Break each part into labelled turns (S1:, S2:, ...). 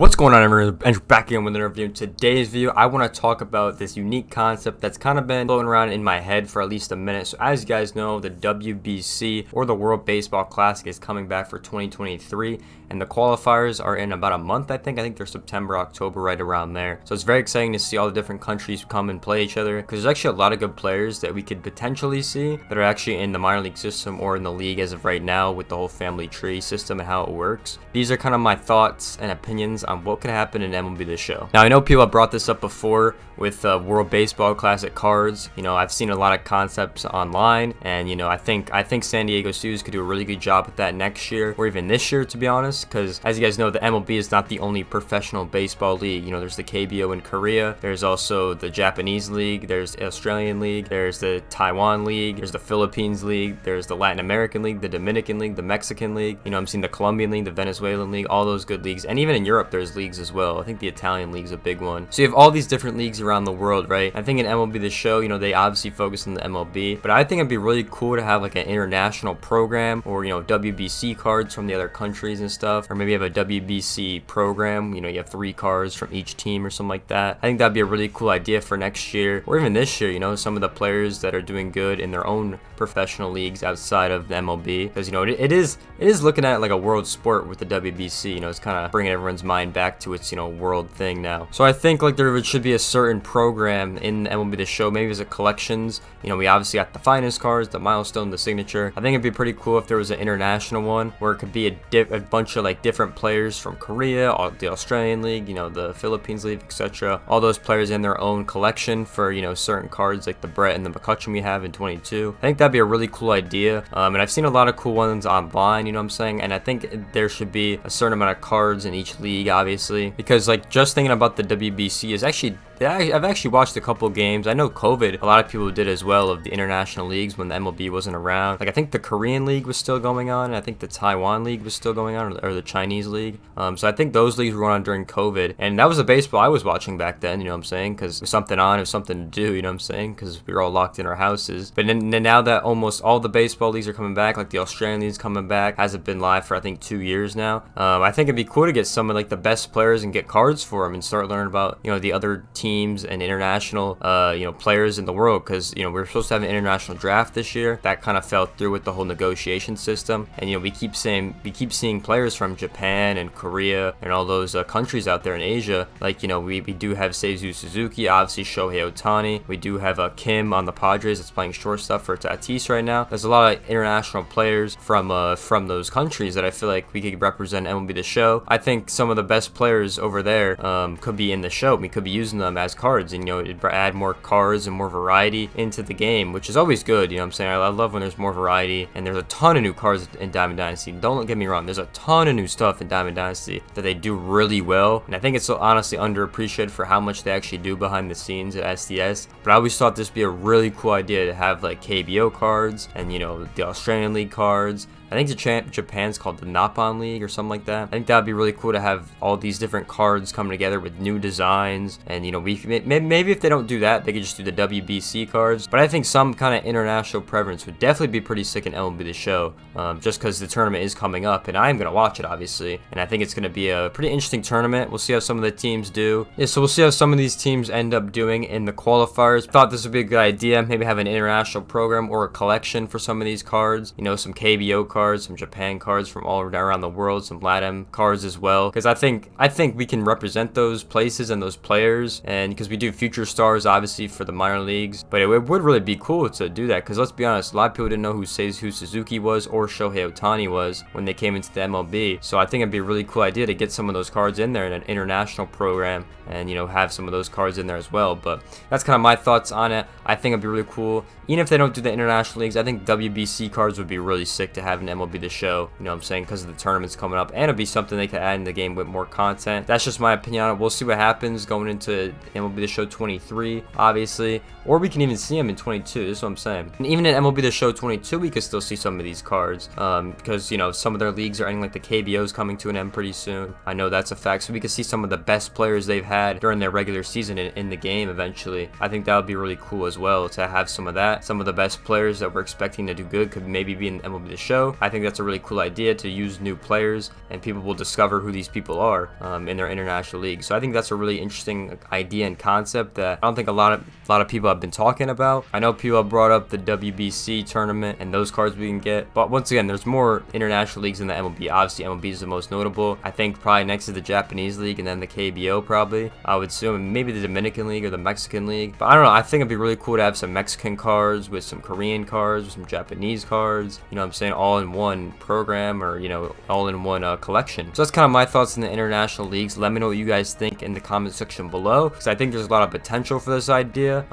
S1: What's going on, everyone? And back again with another review. In today's video, I want to talk about this unique concept that's kind of been floating around in my head for at least a minute. So as you guys know, the WBC, or the World Baseball Classic, is coming back for 2023, and the qualifiers are in about a month, I think. I think they're September, October, right around there. So it's very exciting to see all the different countries come and play each other, because there's actually a lot of good players that we could potentially see that are actually in the minor league system or in the league as of right now with the whole family tree system and how it works. These are kind of my thoughts and opinions on what could happen in MLB The Show. Now, I know people have brought this up before with World Baseball Classic cards. You know, I've seen a lot of concepts online, and you know, I think San Diego Su's could do a really good job with that next year, or even this year, to be honest, because as you guys know, the MLB is not the only professional baseball league. You know, there's the KBO in Korea, there's also the Japanese League, there's the Australian League, there's the Taiwan League, there's the Philippines League, there's the Latin American League, the Dominican League, the Mexican League. You know, I'm seeing the Colombian League, the Venezuelan League, all those good leagues, and even in Europe, there's leagues as well. I think the Italian League's a big one. So you have all these different leagues around the world, right? I think in MLB The Show, you know, they obviously focus on the MLB, but I think it'd be really cool to have like an international program, or, you know, WBC cards from the other countries and stuff, or maybe have a WBC program. You know, you have 3 cards from each team or something like that. I think that'd be a really cool idea for next year, or even this year. You know, some of the players that are doing good in their own professional leagues outside of the MLB, because you know, it is looking at it like a world sport with the WBC. You know, it's kind of bringing everyone's mind back to its, you know, world thing now. So I think like there should be a certain program in MLB The Show, maybe as a collections. You know, we obviously got the finest cards, the milestone, the signature. I think it'd be pretty cool if there was an international one where it could be a bunch of like different players from Korea, the Australian League, you know, the Philippines League, etc. All those players in their own collection for, you know, certain cards like the Brett and the McCutcheon we have in 22. I think that'd be a really cool idea. And I've seen a lot of cool ones online, you know what I'm saying? And I think there should be a certain amount of cards in each league, obviously, because like just thinking about the WBC is actually, I've actually watched a couple games. I know COVID, a lot of people did as well, of the international leagues when the MLB wasn't around. Like I think the Korean League was still going on, and I think the Taiwan League was still going on, or the Chinese League. So I think those leagues were going on during COVID, and that was the baseball I was watching back then, you know what I'm saying? Because it was something on, it was something to do, you know what I'm saying? Because we were all locked in our houses. But then now that almost all the baseball leagues are coming back, like the Australian League's coming back, hasn't been live for I think 2 years now. I think it'd be cool to get some of like the best players and get cards for them and start learning about, you know, the other teams and international you know, players in the world, because you know, we were supposed to have an international draft this year. That kind of fell through with the whole negotiation system, and you know, we keep seeing players from Japan and Korea and all those countries out there in Asia. Like, you know, we do have Seizu Suzuki, obviously Shohei Ohtani. We do have Kim on the Padres that's playing shortstop for Tatis right now. There's a lot of international players from those countries that I feel like we could represent MLB The Show. I think some of the best players over there could be in the show. We could be using them as cards, and you know, it'd add more cards and more variety into the game, which is always good. You know what I'm saying? I love when there's more variety, and there's a ton of new cards in Diamond Dynasty. Don't get me wrong, there's a ton of new stuff in Diamond Dynasty that they do really well, and I think it's so honestly underappreciated for how much they actually do behind the scenes at SDS. But I always thought this would be a really cool idea to have like KBO cards and, you know, the Australian League cards. I think Japan's called the Nippon League or something like that. I think that'd be really cool to have all these different cards coming together with new designs. And you know, maybe if they don't do that, they could just do the WBC cards. But I think some kind of international preference would definitely be pretty sick in MLB The Show, just because the tournament is coming up, and I'm gonna watch it obviously. And I think it's gonna be a pretty interesting tournament. We'll see how some of the teams do. Yeah, so we'll see how some of these teams end up doing in the qualifiers. Thought this would be a good idea. Maybe have an international program or a collection for some of these cards. You know, some KBO cards, some Japan cards from all around the world, some LATAM cards as well, because I think we can represent those places and those players, and because we do future stars obviously for the minor leagues. But it would really be cool to do that, because let's be honest, a lot of people didn't know who Seizu Suzuki was or Shohei Ohtani was when they came into the MLB. So I think it'd be a really cool idea to get some of those cards in there in an international program, and you know, have some of those cards in there as well. But that's kind of my thoughts on it. I think it'd be really cool. Even if they don't do the international leagues, I think WBC cards would be really sick to have in MLB The Show, you know what I'm saying, because of the tournaments coming up, and it'd be something they could add in the game with more content. That's just my opinion on it. We'll see what happens going into MLB The Show 23, obviously, or we can even see them in 22. That's what I'm saying. And even in MLB The Show 22, we could still see some of these cards, because you know, some of their leagues are ending, like the KBO's coming to an end pretty soon. I know that's a fact. So we could see some of the best players they've had during their regular season in the game eventually. I think that would be really cool as well to have some of that. Some of the best players that we're expecting to do good could maybe be in MLB The Show, I think that's a really cool idea to use new players, and people will discover who these people are in their international league. So I think that's a really interesting idea and concept that I don't think a lot of people have been talking about. I know people have brought up the WBC tournament and those cards we can get, but once again, there's more international leagues in the MLB. Obviously, MLB is the most notable. I think probably next to the Japanese league and then the KBO probably. I would assume maybe the Dominican league or the Mexican league. But I don't know. I think it'd be really cool to have some Mexican cards with some Korean cards, with some Japanese cards. You know what I'm saying? All in one program, or, you know, all in one collection. So that's kind of my thoughts on the international leagues. Let me know what you guys think in the comment section below, because I think there's a lot of potential for this idea,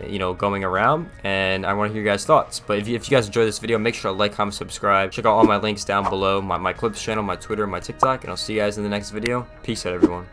S1: you know, going around, and I want to hear your guys' thoughts. But if you guys enjoyed this video, make sure to like, comment, subscribe. Check out all my links down below, my clips channel, my Twitter, my TikTok, and I'll see you guys in the next video. Peace out, everyone.